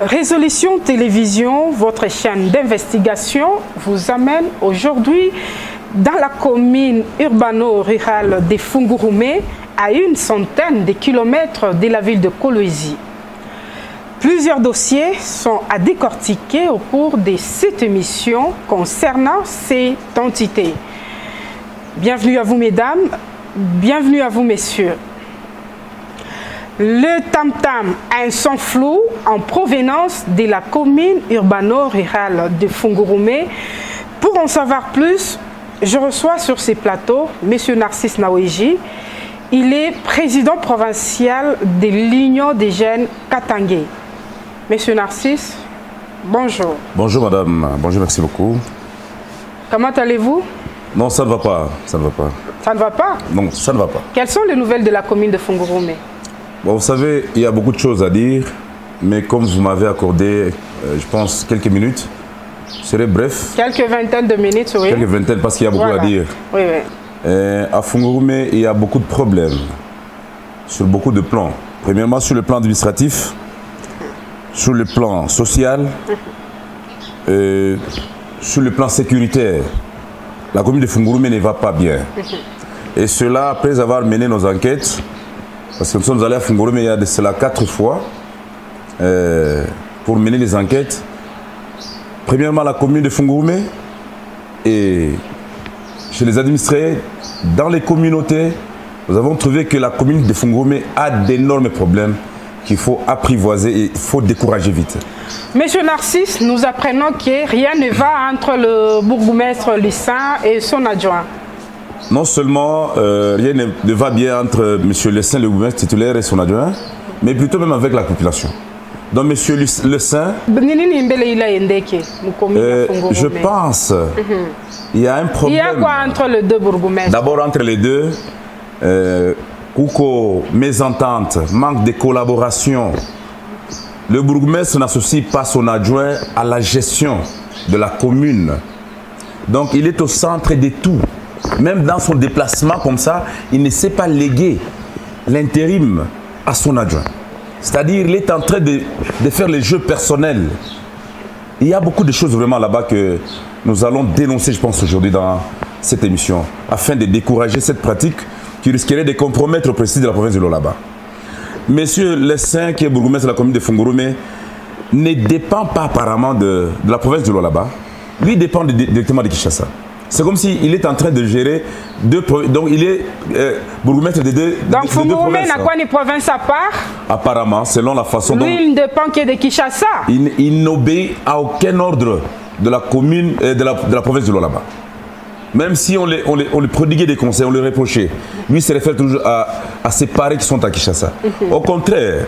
Résolution Télévision, votre chaîne d'investigation, vous amène aujourd'hui dans la commune urbano-rurale de Fungurume, à une centaine de kilomètres de la ville de Kolwezi. Plusieurs dossiers sont à décortiquer au cours de cette émission concernant cette entité. Bienvenue à vous, mesdames, bienvenue à vous, messieurs. Le tam-tam a un son flou en provenance de la commune urbano-rurale de Fungurume. Pour en savoir plus, je reçois sur ces plateaux M. Narcisse Naweji. Il est président provincial de l'Union des jeunes Katangé. M. Narcisse, bonjour. Bonjour madame, bonjour, merci beaucoup. Comment allez-vous? Non, ça ne va pas, ça ne va pas. Ça ne va pas? Non, ça ne va pas. Quelles sont les nouvelles de la commune de Fungurume? Bon, vous savez, il y a beaucoup de choses à dire, mais comme vous m'avez accordé, je pense, quelques minutes, je serai bref. Quelques vingtaines de minutes, oui. Quelques vingtaines, parce qu'il y a beaucoup à dire. Oui, oui. À Fungurume, il y a beaucoup de problèmes, sur beaucoup de plans. Premièrement, sur le plan administratif, sur le plan social, sur le plan sécuritaire. La commune de Fungurume ne va pas bien. Et cela, après avoir mené nos enquêtes, parce que nous sommes allés à Fungurume il y a de cela 4 fois pour mener les enquêtes. Premièrement, la commune de Fungurume et chez les administrés, dans les communautés, nous avons trouvé que la commune de Fungurume a d'énormes problèmes qu'il faut apprivoiser et il faut décourager vite. Monsieur Narcisse, nous apprenons que rien ne va entre le bourgmestre Lissin et son adjoint. Non seulement rien ne va bien entre M. Lessin, le bourgmestre titulaire, et son adjoint, mais plutôt même avec la population. Donc M. Lessin, je pense il y a un problème. Il y a quoi entre les deux bourgmestres? D'abord entre les deux, Kouko, mésentente, manque de collaboration. Le bourgmestre n'associe pas son adjoint à la gestion de la commune. Donc il est au centre de tout. Même dans son déplacement comme ça, il ne sait pas léguer l'intérim à son adjoint. C'est-à-dire qu'il est en train de faire les jeux personnels. Il y a beaucoup de choses vraiment là-bas que nous allons dénoncer, je pense, aujourd'hui dans cette émission, afin de décourager cette pratique qui risquerait de compromettre le président de la province de Lualaba. Monsieur Lessin, qui est bourgmestre de la commune de Fungurume, ne dépend pas apparemment de la province de Lualaba. Lui dépend directement de Kinshasa. C'est comme s'il est en train de gérer deux provinces. Donc il est bourgmestre de deux provinces. Donc Fungurume n'a quoi une province à part? Apparemment, selon la façon dont... Lui, il ne dépend que de Kinshasa. Il n'obéit à aucun ordre de la commune, de la province de Lualaba. Même si on lui prodiguait des conseils, on lui reprochait. Lui se réfère toujours à ses paris qui sont à Kinshasa. Au contraire,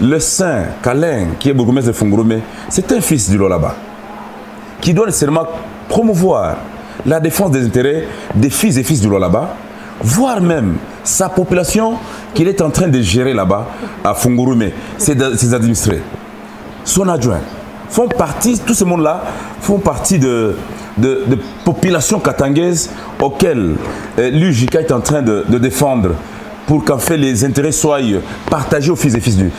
le Saint Kalin, qui est bourgmestre de Fungurume, c'est un fils du Lualaba, qui doit nécessairement promouvoir la défense des intérêts des fils et fils du Lualaba, voire même sa population qu'il est en train de gérer là-bas à Fungurume, ses administrés. Son adjoint font partie, tout ce monde-là font partie de populations katangaises auxquelles l'UJK est en train de défendre pour qu'en fait les intérêts soient partagés aux fils et fils du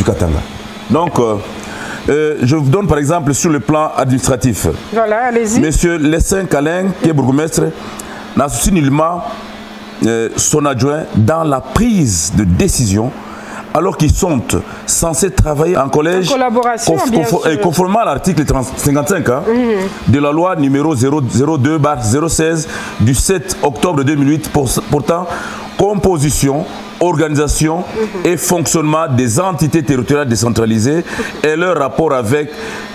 Katanga. Donc, je vous donne par exemple sur le plan administratif. Voilà, allez-y. Monsieur Lessin Kalin, qui est bourgmestre, n'associe nullement son adjoint dans la prise de décision, alors qu'ils sont censés travailler en collège en collaboration, conformément à l'article 55 de la loi numéro 002/016 du 7 octobre 2008 portant composition, organisation et fonctionnement des entités territoriales décentralisées et leur rapport avec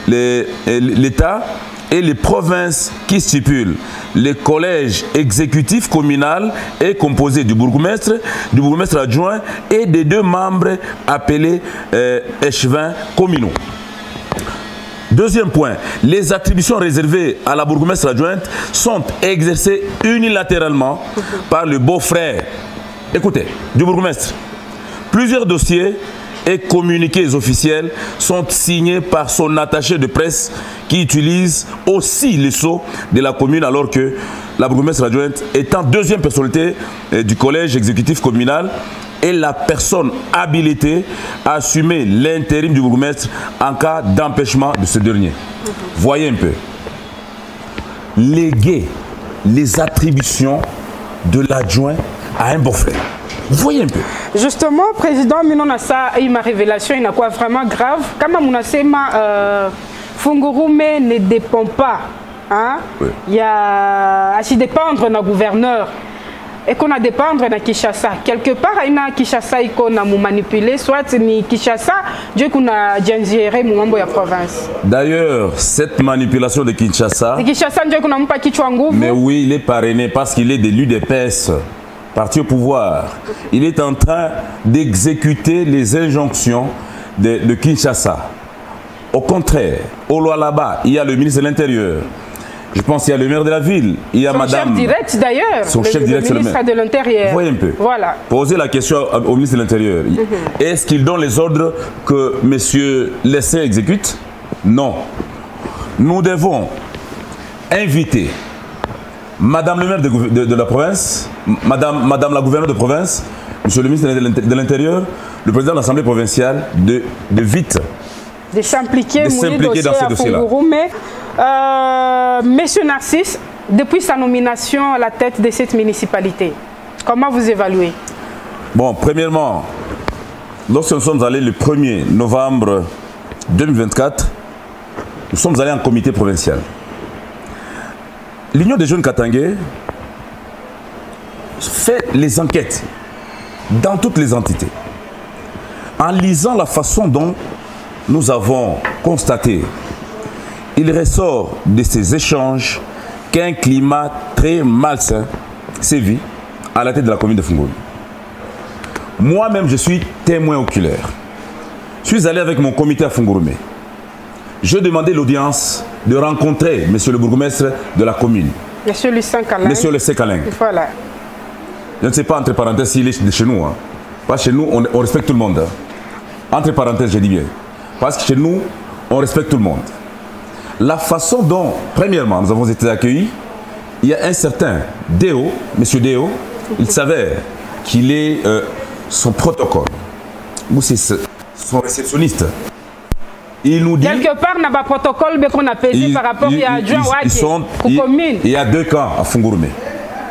l'État et les provinces qui stipulent. Le collège exécutif communal est composé du bourgmestre adjoint et des 2 membres appelés échevins communaux. Deuxième point, les attributions réservées à la bourgmestre adjointe sont exercées unilatéralement par le beau-frère, écoutez, du bourgmestre. Plusieurs dossiers et communiqués officiels sont signés par son attaché de presse qui utilise aussi les sceaux de la commune, alors que la bourgmestre adjointe, étant 2e personnalité du collège exécutif communal, est la personne habilitée à assumer l'intérim du bourgmestre en cas d'empêchement de ce dernier. Voyez un peu. Léguer les attributions de l'adjoint à un beau-frère. Voyez un peu. Justement, président Minonasa, ma révélation, il y a quoi vraiment grave. Comme Mounasema Fungurume ne dépend pas. Hein? Oui. Il y a à s'y dépendre d'un gouverneur. Et qu'on a dépendre de Kinshasa. Quelque part, il y a Kinshasa et qu'on a manipulé, soit ni Kinshasa, Dieu qu'on a géré mon la province. D'ailleurs, cette manipulation de Kinshasa, Dieu qu'on a pas mais oui, il est parrainé parce qu'il est de l'UDPS, parti au pouvoir. Il est en train d'exécuter les injonctions de Kinshasa. Au contraire, au loi là-bas, il y a le ministre de l'Intérieur. Je pense qu'il y a le maire de la ville, il y a madame... Son chef direct d'ailleurs, le ministre de l'Intérieur. Voyez un peu. Voilà. Posez la question au ministre de l'Intérieur. Est-ce qu'il donne les ordres que M. Lessé exécute? Non. Nous devons inviter madame le maire de la province, madame la gouverneure de province, M. le ministre de l'Intérieur, le président de l'Assemblée provinciale, de vite... de s'impliquer dans ce dossier-là. Monsieur Narcisse, depuis sa nomination à la tête de cette municipalité, comment vous évaluez? Bon, premièrement, lorsque nous sommes allés le 1er novembre 2024, nous sommes allés en comité provincial. L'Union des jeunes Katangais fait les enquêtes dans toutes les entités. En lisant la façon dont nous avons constaté, il ressort de ces échanges qu'un climat très malsain sévit à la tête de la commune de Fungurume. Moi-même, je suis témoin oculaire. Je suis allé avec mon comité à Fungurume. Je demandais l'audience de rencontrer monsieur le bourgmestre de la commune. Monsieur Lucien Kalin. Monsieur Lucien Kalin. Voilà. Je ne sais pas, entre parenthèses, s'il est de chez nous. Hein. Parce que chez nous, on respecte tout le monde. Hein. Entre parenthèses, je dis bien. Parce que chez nous, on respecte tout le monde. La façon dont, premièrement, nous avons été accueillis, il y a un certain Déo, monsieur Déo, il s'avère qu'il est son protocole, ou c'est son réceptionniste. Il nous dit... Quelque part, n'a pas protocole qu'on a pesé par rapport à adjoint commune. Il y a deux camps à Fungurume.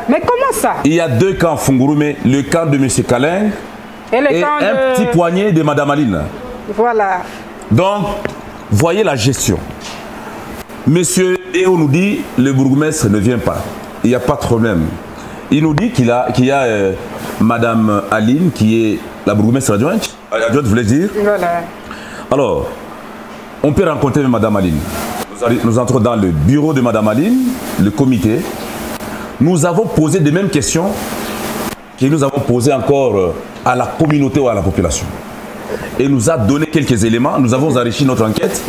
Mais comment ça? Il y a deux camps à Fungurume, le camp de monsieur Kalin et un petit poignet de madame Aline. Voilà. Donc, voyez la gestion. Monsieur Déo nous dit, le bourgmestre ne vient pas. Il n'y a pas de problème. Il nous dit qu'il y a madame Aline, qui est la bourgmestre adjointe. Adjointe voulait dire. Voilà. Alors, on peut rencontrer madame Aline. Nous entrons dans le bureau de madame Aline, le comité. Nous avons posé les mêmes questions que nous avons posées encore à la communauté ou à la population. Et nous a donné quelques éléments. Nous avons enrichi notre enquête.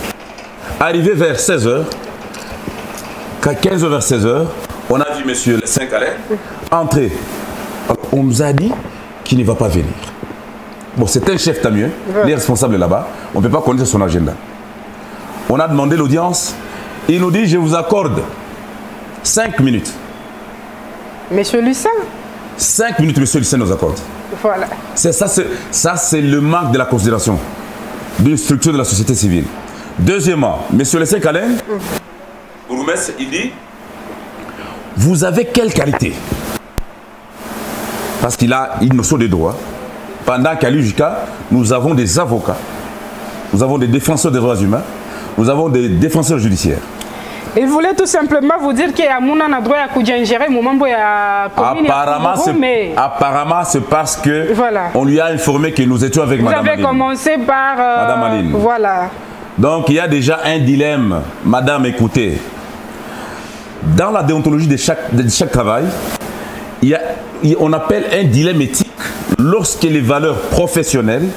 Arrivé vers 16h, 15h vers 16h, on a vu monsieur le 5 Alain entrer. On nous a dit qu'il ne va pas venir. Bon, c'est un chef tamieux, il est responsable là-bas. On ne peut pas connaître son agenda. On a demandé l'audience. Il nous dit, je vous accorde 5 minutes. Monsieur Lucien? 5 minutes, monsieur Lucien nous accorde. Voilà. Ça, c'est le manque de la considération d'une structure de la société civile. Deuxièmement, monsieur Lucien Kalin, bourgmestre, il dit, vous avez quelle qualité? Parce qu'il a une notion de droit. Pendant qu'à l'UJK, nous avons des avocats, nous avons des défenseurs des droits humains, nous avons des défenseurs judiciaires. Il voulait tout simplement vous dire qu'il y a mon droit à Koudjangéré, apparemment, c'est parce que voilà. On lui a informé que nous étions avec madame Aline. Vous avez commencé par madame Aline. Voilà. Donc il y a déjà un dilemme, madame, écoutez. Dans la déontologie de chaque travail, on appelle un dilemme éthique lorsque les valeurs professionnelles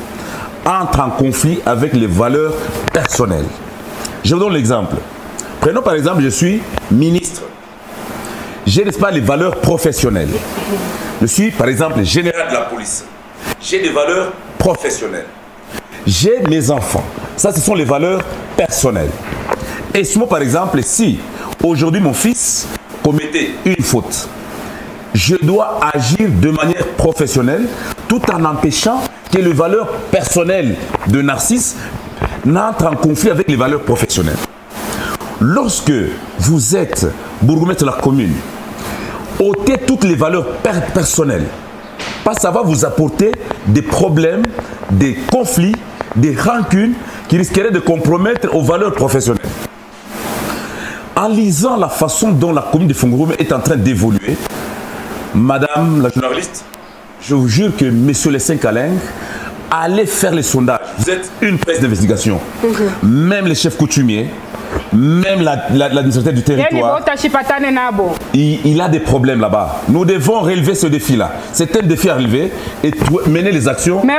entrent en conflit avec les valeurs personnelles. Je vous donne l'exemple. Prenons par exemple, je suis ministre. J'ai, n'est-ce pas, les valeurs professionnelles. Je suis par exemple général de la police. J'ai des valeurs professionnelles. J'ai mes enfants. Ça, ce sont les valeurs personnelles. Et moi, par exemple, si aujourd'hui mon fils commettait une faute, je dois agir de manière professionnelle tout en empêchant que les valeurs personnelles de Narcisse n'entrent en conflit avec les valeurs professionnelles. Lorsque vous êtes bourgmestre de la commune, ôtez toutes les valeurs personnelles, parce que ça va vous apporter des problèmes, des conflits, des rancunes qui risqueraient de compromettre aux valeurs professionnelles. En lisant la façon dont la commune de Fungurume est en train d'évoluer, Madame la journaliste, je vous jure que Monsieur les 5 Kaling, allez faire les sondages. Vous êtes une presse d'investigation. Même les chefs coutumiers, même l'administrateur du territoire, il a des problèmes là-bas. Nous devons relever ce défi-là. C'est un défi à relever et mener les actions. Mais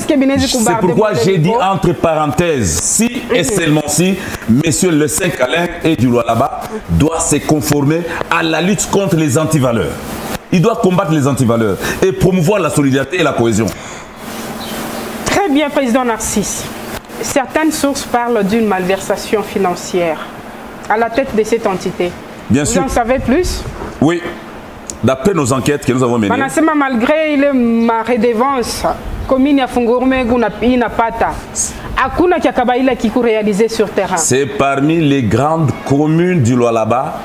c'est pourquoi j'ai dit entre parenthèses, si et seulement si, Monsieur le 5 Kaling et du Lualaba doit se conformer à la lutte contre les antivaleurs. Il doit combattre les antivaleurs et promouvoir la solidarité et la cohésion. Très bien, Président Narcisse. Certaines sources parlent d'une malversation financière à la tête de cette entité. Bien sûr. Vous en savez plus? Oui. D'après nos enquêtes que nous avons menées. Malgré ma redevance, commune ya Fungurume n'a pas ta. Akuna qui a qui réalisé sur terrain. C'est parmi les grandes communes du Lualaba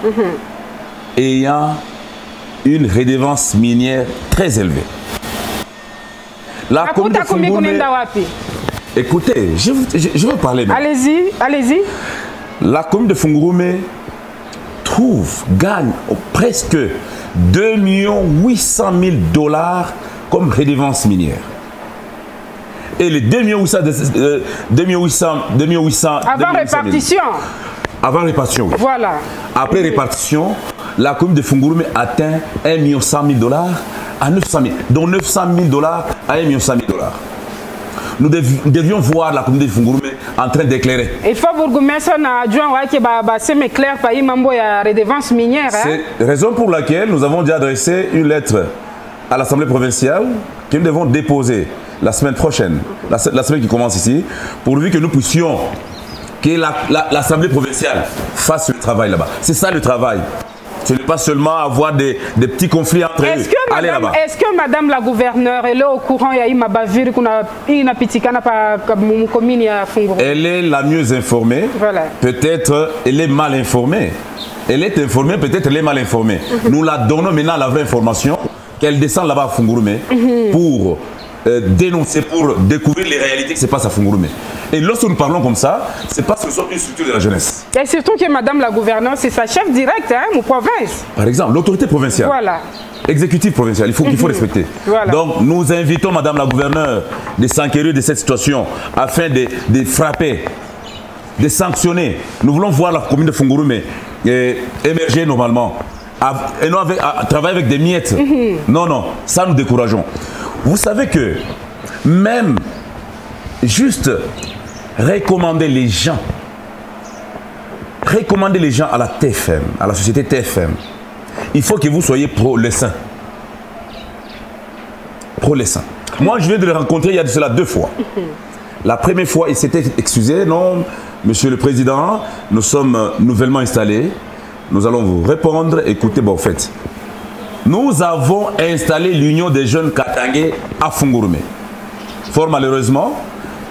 ayant une redevance minière très élevée. La commune de Fungurume... Écoutez, je veux parler. Allez-y, allez-y. La commune de Fungurume gagne presque 2 800 000 $ comme redevance minière. Et les 2 800 avant répartition. Avant répartition, oui. Voilà. Après répartition, la commune de Fungurume atteint 1 100 000 $ à 900 000, dont 900 000 $ à 1 100 000 $. Nous devions voir la commune de Fungurume en train d'éclairer. Il faut que vous c'est clair par la redevance minière. C'est la raison pour laquelle nous avons déjà adressé une lettre à l'Assemblée provinciale que nous devons déposer la semaine prochaine, la semaine qui commence ici, pourvu que nous puissions que l'Assemblée provinciale fasse le travail là-bas. C'est ça le travail. Ce n'est pas seulement avoir des petits conflits entre eux. Est-ce que Madame la gouverneure est au courant? Elle est la mieux informée. Voilà. Peut-être elle est mal informée. Elle est informée, peut-être elle est mal informée. Nous la donnons maintenant la vraie information, qu'elle descend là-bas à Fungurume pour dénoncer, pour découvrir les réalités qui se passent à Fungurume. Et lorsque nous parlons comme ça, c'est parce que nous sommes une structure de la jeunesse. Et surtout que Madame la gouverneure, c'est sa chef directe, hein, mon province. Par exemple, l'autorité provinciale. Voilà. Exécutif provincial, il faut respecter. Voilà. Donc, nous invitons Madame la gouverneure de s'enquérir de cette situation afin de frapper, de sanctionner. Nous voulons voir la commune de Fungurume émerger normalement. Et non travailler avec des miettes. Non, non, ça nous décourageons. Vous savez que même juste recommander les gens à la TFM, à la société TFM, il faut que vous soyez pro-Lessin. Pro-Lessin. Moi, je viens de le rencontrer il y a de cela 2 fois. La première fois, il s'était excusé. Non, Monsieur le Président, nous sommes nouvellement installés. Nous allons vous répondre. Écoutez, bon, en fait, nous avons installé l'Union des jeunes Katangais à Fungurume. Fort malheureusement,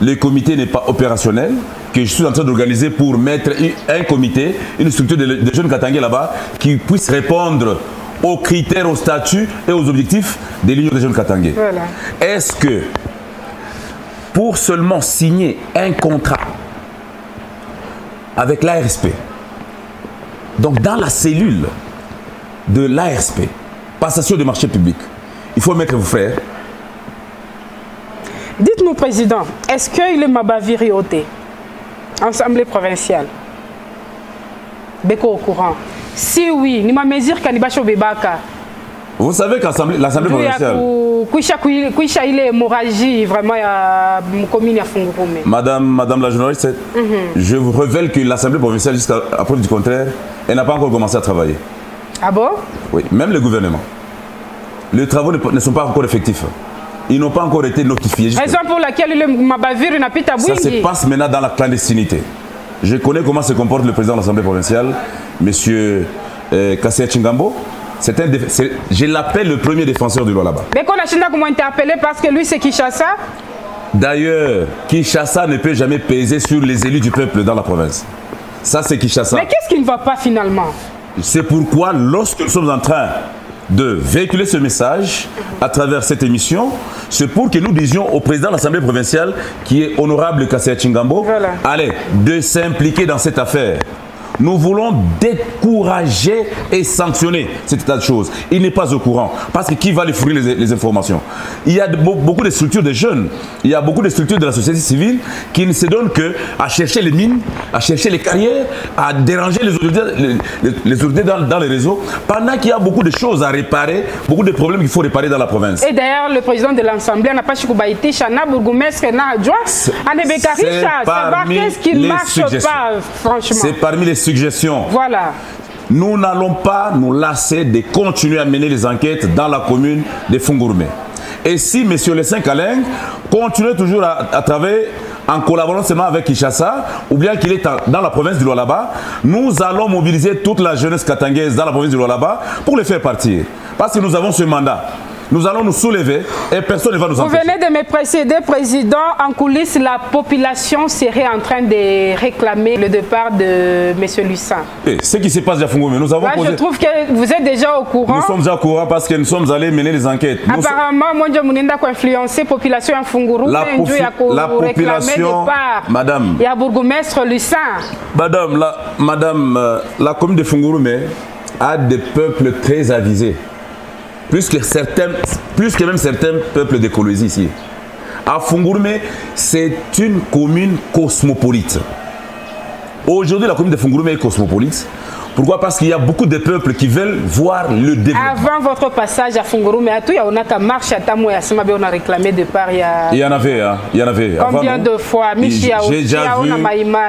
le comité n'est pas opérationnel, que je suis en train d'organiser pour mettre un comité, une structure de jeunes Katangais là-bas qui puisse répondre aux critères, aux statuts et aux objectifs de l'Union des jeunes Katangais. Voilà. Est-ce que pour seulement signer un contrat avec l'ARSP, donc dans la cellule de l'ARSP, passation de marché public, il faut mettre vos frères. Dites-nous, Président, est-ce qu'il est Mabaviri ôté? Assemblée provinciale. Beko au courant. Si oui, ni ma mesure Kanibacho Bebaka. Vous savez que l'Assemblée provinciale. Kouisha il est hémorragie vraiment à commune à Fungurume. Madame la journaliste, je vous révèle que l'Assemblée provinciale, jusqu'à preuve du contraire, elle n'a pas encore commencé à travailler. Ah bon? Oui, même le gouvernement. Les travaux ne sont pas encore effectifs. Ils n'ont pas encore été notifiés. Raison pour laquelle le Mabaviri n'a pas taboué. Ça se passe maintenant dans la clandestinité. Je connais comment se comporte le président de l'Assemblée provinciale, M. Kassia Chingambo. Je l'appelle le premier défenseur du Lualaba. Mais qu'on a China comment interpellé parce que lui c'est Kinshasa. D'ailleurs, Kinshasa ne peut jamais peser sur les élus du peuple dans la province. Ça, c'est Kinshasa. Mais qu'est-ce qui ne va pas finalement? C'est pourquoi, lorsque nous sommes en train de véhiculer ce message à travers cette émission, c'est pour que nous disions au président de l'Assemblée provinciale, qui est honorable Kassia Chingambo, voilà, allez, de s'impliquer dans cette affaire. Nous voulons décourager et sanctionner cet état de choses. Il n'est pas au courant. Parce que qui va lui fournir les informations? Il y a beaucoup de structures de jeunes, il y a beaucoup de structures de la société civile qui ne se donnent qu'à chercher les mines, à chercher les carrières, à déranger les autorités dans les réseaux, pendant qu'il y a beaucoup de choses à réparer, beaucoup de problèmes qu'il faut réparer dans la province. Et d'ailleurs, le président de l'Assemblée n'a pas Chikoubaïti, Chana, Bourgoumestre, Nadjoa, Anebekaricha, savoir qu'est-ce qui ne marche pas, franchement. C'est parmi les suggestions. Voilà. Nous n'allons pas nous lasser de continuer à mener les enquêtes dans la commune de Fungurume. Et si M. Le Saint-Caleng continue toujours à travailler en collaborant seulement avec Kinshasa, ou bien qu'il est dans la province du Lualaba, nous allons mobiliser toute la jeunesse katangaise dans la province du Lualaba pour les faire partir. Parce que nous avons ce mandat. Nous allons nous soulever et personne ne va nous empêcher. Vous venez de me précéder, Président. En coulisses, la population serait en train de réclamer le départ de M. Lucin. Ce qui se passe à Fungurume, nous avons posé... Je trouve que vous êtes déjà au courant. Nous sommes déjà au courant parce que nous sommes allés mener les enquêtes. Apparemment, moi, je suis influencé la population à Fungurume. La population, madame. Il y a Bourgoumestre Lucin. Madame, la commune de Fungurume a des peuples très avisés. Plus que même certains peuples de Kolwezi ici. À Fungurume, c'est une commune cosmopolite. Aujourd'hui, la commune de Fungurume est cosmopolite. Pourquoi? Parce qu'il y a beaucoup de peuples qui veulent voir le développement. Avant votre passage à Fungurume, on a marché à Tamou et à Semabe, on a réclamé départ. Il y en avait, hein? Il y en avait. Combien de fois? J'ai déjà vu.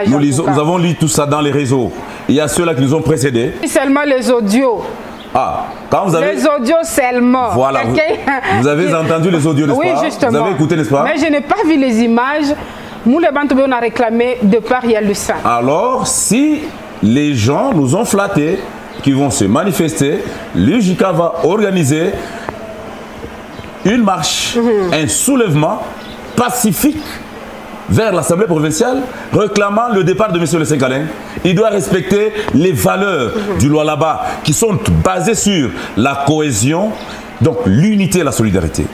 Nous avons lu tout ça dans les réseaux. Il y a ceux-là qui nous ont précédés. Seulement les audios. Ah, quand vous avez... Les audios seulement. Voilà, vous avez entendu les audios, n'est-ce pas? Oui, justement. Vous avez écouté, n'est-ce pas? Mais je n'ai pas vu les images. Nous, les Bantoubé, on a réclamé de part il y a Lucin. Alors, si les gens nous ont flattés, qui vont se manifester, l'UJK va organiser une marche, un soulèvement pacifique vers l'Assemblée provinciale réclamant le départ de M. Le Saint-Caleng. Il doit respecter les valeurs du Lualaba qui sont basées sur la cohésion, donc l'unité et la solidarité.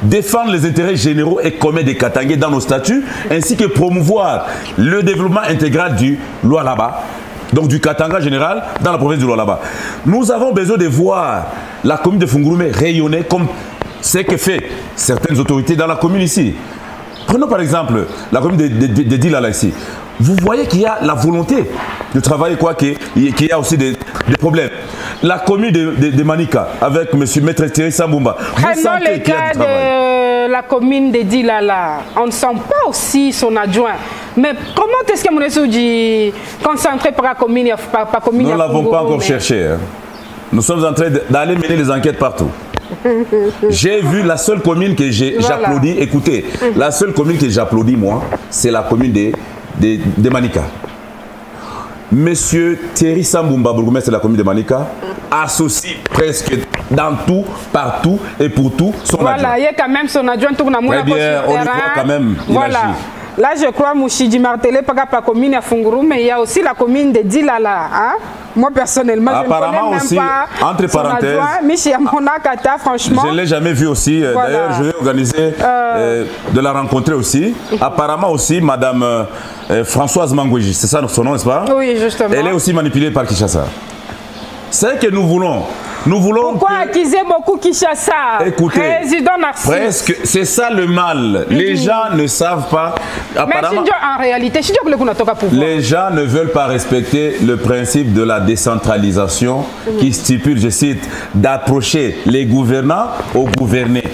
Défendre les intérêts généraux et communs des Katangais dans nos statuts, ainsi que promouvoir le développement intégral du Lualaba, donc du Katanga général dans la province du Lualaba. Nous avons besoin de voir la commune de Fungurume rayonner comme ce que fait certaines autorités dans la commune ici. Prenons par exemple la commune de Dilala ici. Vous voyez qu'il y a la volonté de travailler, quoi qu'il y a aussi des problèmes. La commune de Manika avec M. Maître Thierry Sambumba. Prenons le cas de la commune de Dilala. On ne sent pas aussi son adjoint. Mais comment est-ce que mon dit concentré par la commune? Nous ne l'avons pas encore cherché. Hein. Nous sommes en train d'aller mener les enquêtes partout. J'ai vu la seule commune que j'applaudis. Voilà. Écoutez, la seule commune que j'applaudis, moi, c'est la commune de Manika. Monsieur Thierry Sambumba, bourgmestre de la commune de Manika, associe presque dans tout, partout et pour tout son adjoint. Voilà, il y a quand même son adjoint. Très bien, on lui croit quand même. Voilà. Là, je crois, Mouchidi Martelé, pas la commune à Fungurume, mais il y a aussi la commune de Dilala. Hein? Moi, personnellement, apparemment je ne connais même aussi, pas entre parenthèses, Michel Monakata, franchement. Je ne l'ai jamais vu aussi. Voilà. D'ailleurs, je vais organiser de la rencontrer aussi. Apparemment aussi, Madame Françoise Mangouji, c'est ça son nom, n'est-ce pas? Oui, justement. Elle est aussi manipulée par Kinshasa. C'est que nous voulons. Pourquoi accuser beaucoup Kinshasa? Écoutez, président Narcisse. Presque, c'est ça le mal. Les gens ne savent pas. Mais en réalité, les gens ne veulent pas respecter le principe de la décentralisation qui stipule, je cite, d'approcher les gouvernants aux gouvernés.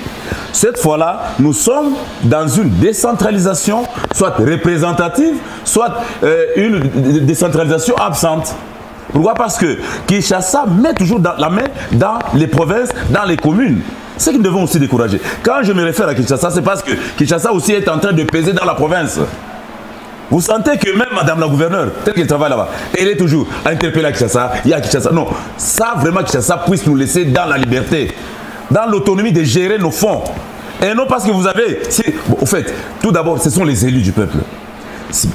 Cette fois-là, nous sommes dans une décentralisation, soit représentative, soit une décentralisation absente. Pourquoi? Parce que Kinshasa met toujours la main dans les provinces, dans les communes. C'est que nous devons aussi décourager. Quand je me réfère à Kinshasa, c'est parce que Kinshasa aussi est en train de peser dans la province. Vous sentez que même Madame la gouverneure, telle qu'elle travaille là-bas, elle est toujours interpellée à Kinshasa, il y a Kinshasa. Non, ça vraiment Kinshasa puisse nous laisser dans la liberté, dans l'autonomie de gérer nos fonds. Et non parce que vous avez... Bon, au fait, tout d'abord, ce sont les élus du peuple.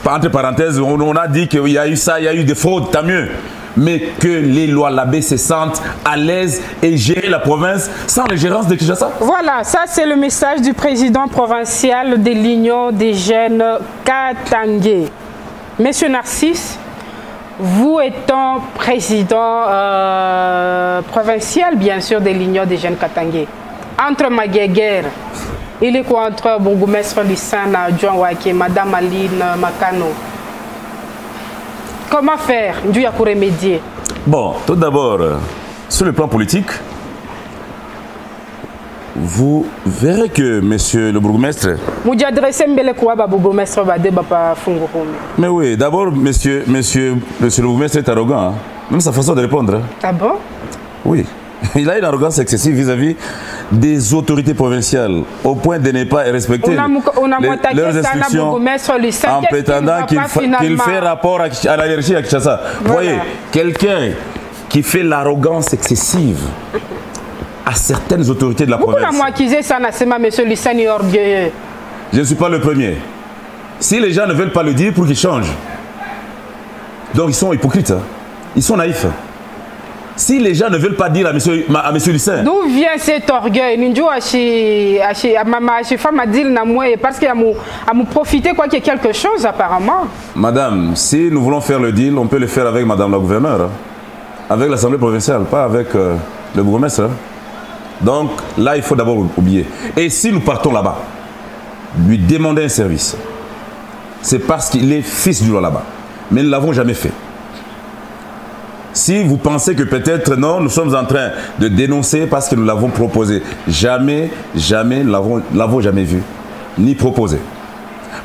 Entre parenthèses, on a dit qu'il y a eu ça, il y a eu des fraudes, tant mieux. Mais que les lois Labé se sentent à l'aise et gérer la province sans l'ingérence de Kinshasa. Voilà, ça c'est le message du président provincial de l'Union des jeunes Katangé. Monsieur Narcisse, vous étant président provincial, bien sûr, de l'Union des jeunes Katangé, entre Maguéguer, il est quoi entre bourgmestre Lissana, John Wake, Madame Aline Makano? Comment faire pour remédier? Bon, tout d'abord, sur le plan politique, vous verrez que monsieur le bourgmestre... Mais oui, d'abord, monsieur le bourgmestre est arrogant, hein? Même sa façon de répondre. Hein? Ah bon? Oui. Il a une arrogance excessive vis-à-vis des autorités provinciales, au point de ne pas respecter leurs instructions en prétendant qu'il fait rapport à la hiérarchie à Kinshasa. Voilà. Vous voyez, quelqu'un qui fait l'arrogance excessive à certaines autorités de la province. Je ne suis pas le premier. Si les gens ne veulent pas le dire pour qu'ils changent, donc ils sont hypocrites, hein? Ils sont naïfs. Si les gens ne veulent pas dire à monsieur Lucin... D'où vient cet orgueil? Parce qu'il a profité quoi qu'il y ait quelque chose apparemment. Madame, si nous voulons faire le deal, on peut le faire avec madame la gouverneure, hein? Avec l'Assemblée provinciale, pas avec le bourgmestre. Hein? Donc là, il faut d'abord oublier. Et si nous partons là-bas, lui demander un service, c'est parce qu'il est fils du roi là-bas. Mais nous ne l'avons jamais fait. Si vous pensez que peut-être non, nous sommes en train de dénoncer parce que nous l'avons proposé. Jamais, jamais, nous l'avons jamais vu, ni proposé.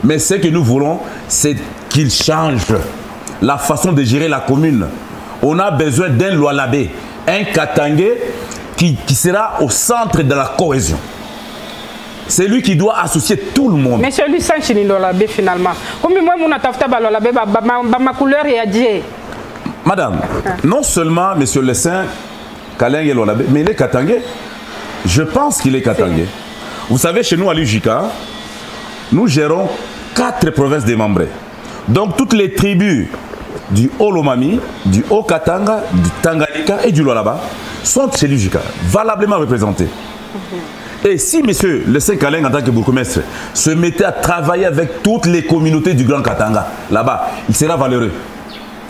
Mais ce que nous voulons, c'est qu'il change la façon de gérer la commune. On a besoin d'un loi Labé, un Katangé qui sera au centre de la cohésion. C'est lui qui doit associer tout le monde. Mais celui sans loi Labé finalement. Comme moi, ma couleur est à Dieu. Madame, non seulement M. Lessin, Kaleng et Lolabé, mais il est Katangé. Je pense qu'il est Katangé. Vous savez, chez nous à l'UJK, nous gérons 4 provinces démembrées. Donc toutes les tribus du Haut-Lomami, du Haut-Katanga, du Tanganyika et du Lualaba sont chez l'UJK, valablement représentées. Et si M. Lessin Kaleng, en tant que bourgmestre, se mettait à travailler avec toutes les communautés du Grand Katanga, là-bas, il sera valeureux.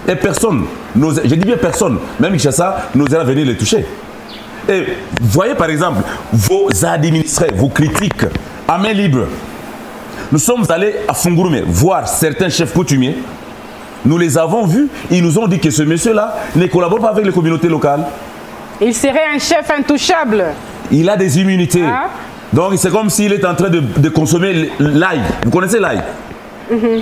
Et personne, je dis bien personne, même Kinshasa, n'osera venir les toucher. Et voyez par exemple, vos administrés, vos critiques, à main libre. Nous sommes allés à Fungurume voir certains chefs coutumiers. Nous les avons vus, ils nous ont dit que ce monsieur-là ne collabore pas avec les communautés locales. Il serait un chef intouchable. Il a des immunités. Ah. Donc c'est comme s'il est en train de consommer l'ail. Vous connaissez l'ail?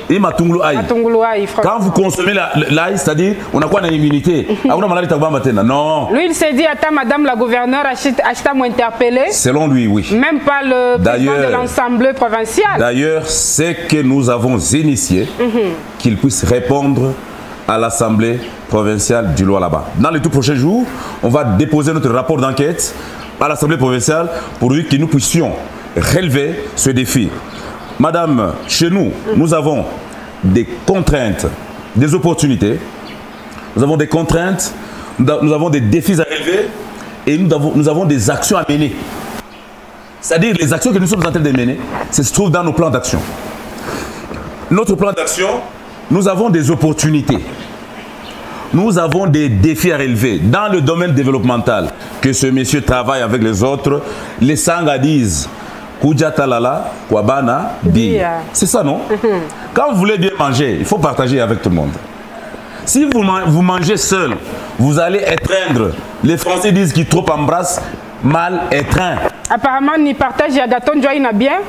Et quand vous consommez l'ail, c'est-à-dire, on a quoi dans l'immunité? Non. Lui, il s'est dit, attends, madame la gouverneure, achète moi interpellé. Selon lui, oui. Même pas le président de l'Assemblée provinciale. D'ailleurs, c'est que nous avons initié qu'il puisse répondre à l'Assemblée provinciale du Lualaba. Dans les tout prochains jours, on va déposer notre rapport d'enquête à l'Assemblée provinciale pour que nous puissions relever ce défi. Madame, chez nous, nous avons des contraintes, des opportunités, nous avons des contraintes, nous avons des défis à relever et nous avons des actions à mener. C'est-à-dire les actions que nous sommes en train de mener, se trouvent dans nos plans d'action. Notre plan d'action, nous avons des opportunités. Nous avons des défis à relever dans le domaine développemental. Que ce monsieur travaille avec les autres, les Sangha disent Kujatalala, Kwabana, Bi. C'est ça, non? Quand vous voulez bien manger, il faut partager avec tout le monde. Si vous mangez seul, vous allez étreindre. Les Français disent qu'ils trop embrassent, mal étreint. Apparemment, ni partage, Yagaton, Joïna bien.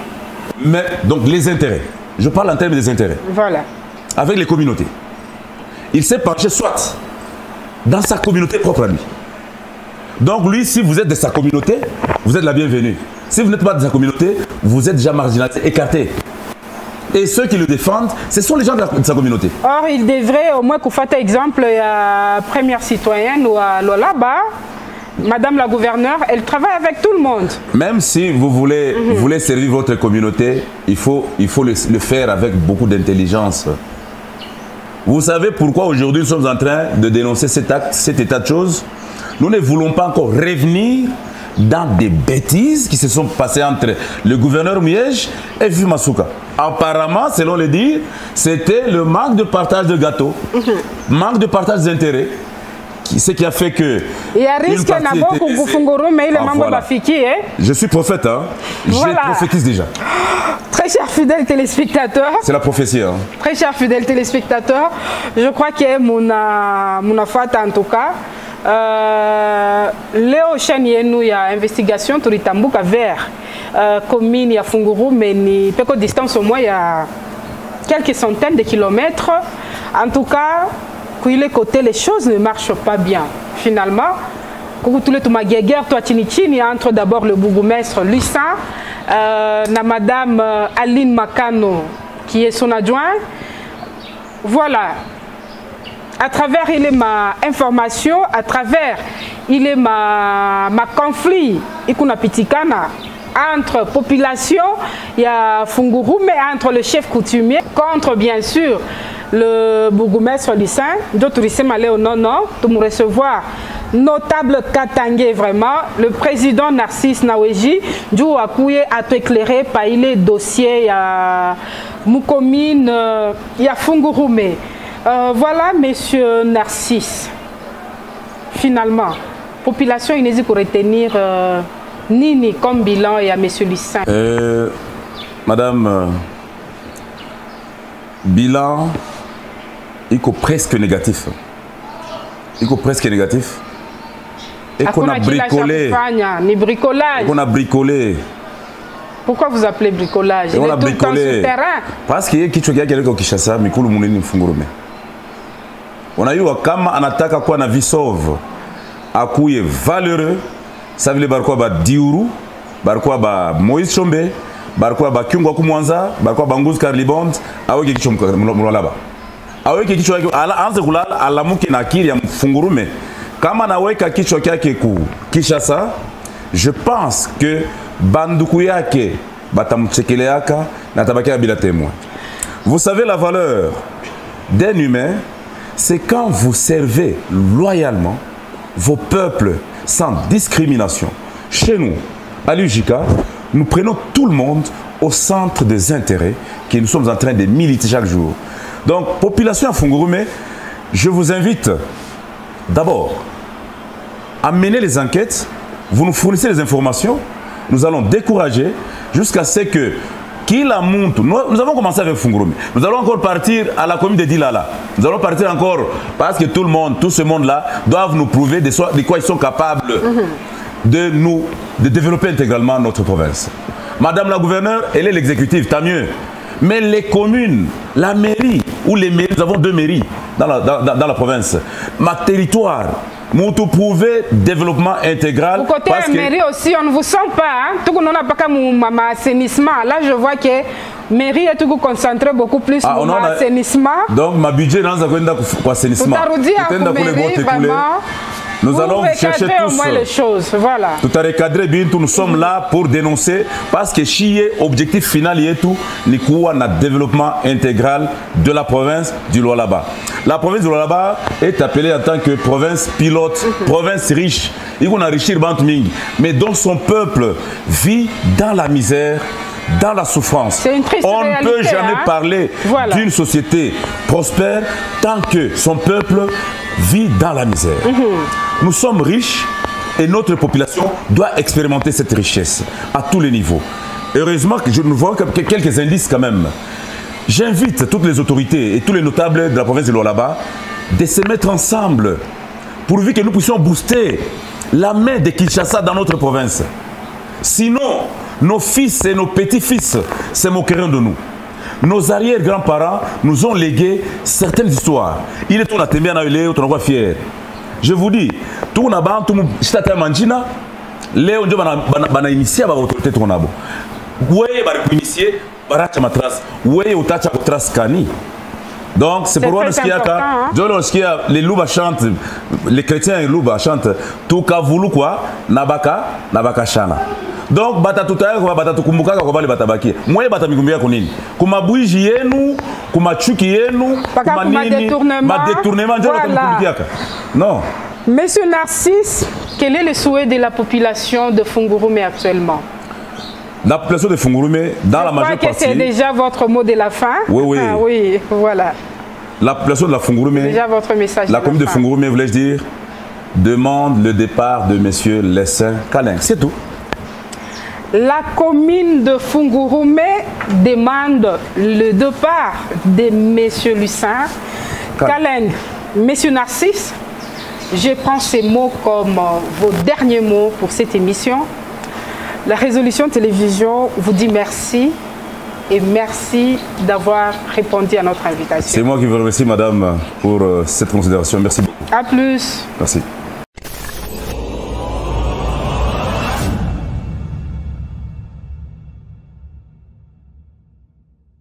Mais donc les intérêts. Je parle en termes des intérêts. Voilà. Avec les communautés. Il s'est penché soit dans sa communauté propre à lui. Donc lui, si vous êtes de sa communauté, vous êtes la bienvenue. Si vous n'êtes pas de sa communauté, vous êtes déjà marginalisé, écarté. Et ceux qui le défendent, ce sont les gens de sa communauté. Or, il devrait au moins qu'on fasse exemple à première citoyenne ou à Lualaba. Madame la gouverneure, elle travaille avec tout le monde. Même si vous voulez, voulez servir votre communauté, il faut le faire avec beaucoup d'intelligence. Vous savez pourquoi aujourd'hui nous sommes en train de dénoncer cet état de choses? Nous ne voulons pas encore revenir dans des bêtises qui se sont passées entre le gouverneur Miège et Fifi Masuka. Apparemment, selon les dires, c'était le manque de partage de gâteaux, manque de partage d'intérêts. Ce qui a fait que... Il y a risque qu'il y ait mais il est membre de la FIKI. Je suis prophète, hein. Voilà. Je prophétise déjà. Très chers fidèles téléspectateurs. C'est la prophétie. Hein. Très chers fidèles téléspectateurs, je crois que mon affaire en tout cas. Léo Chanienu, il y a investigation, Turitambuka vers commune, il y a Funguru, mais ni peu de distance au moins, il y a quelques centaines de kilomètres. En tout cas, les côtés, les choses ne marchent pas bien. Finalement, entre d'abord le bourgmestre Lucin, madame Aline Makano, qui est son adjoint. Voilà. À travers il est ma information, à travers il est ma conflit, entre population, il y a Funguru, mais entre le chef coutumier, contre bien sûr le bourgmestre Lucin, d'autres lycées malais au non, tout me recevoir. Notable Katangé, vraiment, le président Narcisse Naweji, du Akouye a tout éclairé par les dossiers, il y a Moukomine, il y a Fungurume. Voilà, monsieur Narcisse. Finalement, population, il n'hésite pour retenir Nini comme bilan et à monsieur Lucin. Madame, bilan, il est presque négatif. Il est presque négatif. Et qu'on a bricolé. Ni bricolage. On a bricolé. Pourquoi vous appelez bricolage? Il est tout le temps sur le terrain. Parce qu'il y a quelqu'un qui Kinshasa, mais il y a Fungurumé. On a eu un attaque à quoi on a vie sauve. À quoi il est valeureux. Ça veut dire barquois Diourou, barquois Moïse Chombe, barquois Kyungwa Kumwanza, barquois Bangouz Karlibond, awe quelque chose là-bas. Awe quelque chose à la mouki na kiri ya Fungurume. Kama na weka kichwa kyake ku Kinshasa, je pense que banduku yake batamchekeleaka na tabakia bila témoin. Vous savez la valeur d'un humain, c'est quand vous servez loyalement vos peuples sans discrimination. Chez nous, à l'UJK, nous prenons tout le monde au centre des intérêts que nous sommes en train de militer chaque jour. Donc, population à Fungurume, je vous invite d'abord à mener les enquêtes. Vous nous fournissez les informations. Nous allons décourager jusqu'à ce que qui la monte. Nous avons commencé avec Fungurume. Nous allons encore partir à la commune de Dilala. Nous allons partir encore parce que tout ce monde-là doivent nous prouver de quoi ils sont capables de développer intégralement notre province. Madame la gouverneure, elle est l'exécutif, tant mieux. Mais les communes, la mairie ou les mairies, nous avons 2 mairies dans la province. Ma territoire, nous prouver développement intégral. Au côté de la mairie aussi, on ne vous sent pas. Hein? Tout le monde n'a pas comme assainissement. Là, je vois que la mairie est tout concentrée beaucoup plus sur l'assainissement. Donc, ma budget dans l'assainissement. Nous allons chercher tous. Voilà. Tout à recadrer bien, nous sommes là pour dénoncer parce que l'objectif final est tout, le développement intégral de la province du Lualaba. La province du Lualaba est appelée en tant que province pilote, province riche. Il y a enrichir Bantuming, mais dont son peuple vit dans la misère, dans la souffrance. On ne peut jamais parler d'une société prospère tant que son peuple vit dans la misère. Nous sommes riches et notre population doit expérimenter cette richesse à tous les niveaux. Heureusement que je ne vois que quelques indices quand même. J'invite toutes les autorités et tous les notables de la province de Lualaba de se mettre ensemble pourvu que nous puissions booster la main de Kinshasa dans notre province. Sinon, nos fils et nos petits-fils se moqueront de nous. Nos arrière-grands-parents nous ont légué certaines histoires. Il est tout à tembe na ile on fier. Je vous dis, tout na ban tout stata manjina, leo ndio bana initier ba autorité tonabo. ouais bah initié baracha matras ouais utacha matras kani. Donc c'est pour voir ce qu'il y a quand les loups chantent, les chrétiens et loups chantent tout ka voulu quoi nabaka shana. Donc bata tutaya kwa bata tukumbuka kwa bale batabaki. Mwe bata mikumbia kunini? Kuma bougie yenu, kuma chuki yenu, kuma nini? Ma détournement ndio tukumbukia. Non. Monsieur Narcisse, quel est le souhait de la population de Fungurume actuellement? La population de Fungurume, dans la majeure partie... c'est déjà votre mot de la fin. Oui, oui. Ah, oui, voilà. La population de la Fungurume... Déjà votre message. La commune de Fungurume, voulais-je dire, demande le départ de M. Lessin Kaleng. C'est tout. La commune de Fungurume demande le départ de M. Lessin Kaleng. Monsieur Narcisse, je prends ces mots comme vos derniers mots pour cette émission. La Résolution Télévision vous dit merci et merci d'avoir répondu à notre invitation. C'est moi qui vous remercie, madame, pour cette considération. Merci beaucoup. À plus. Merci.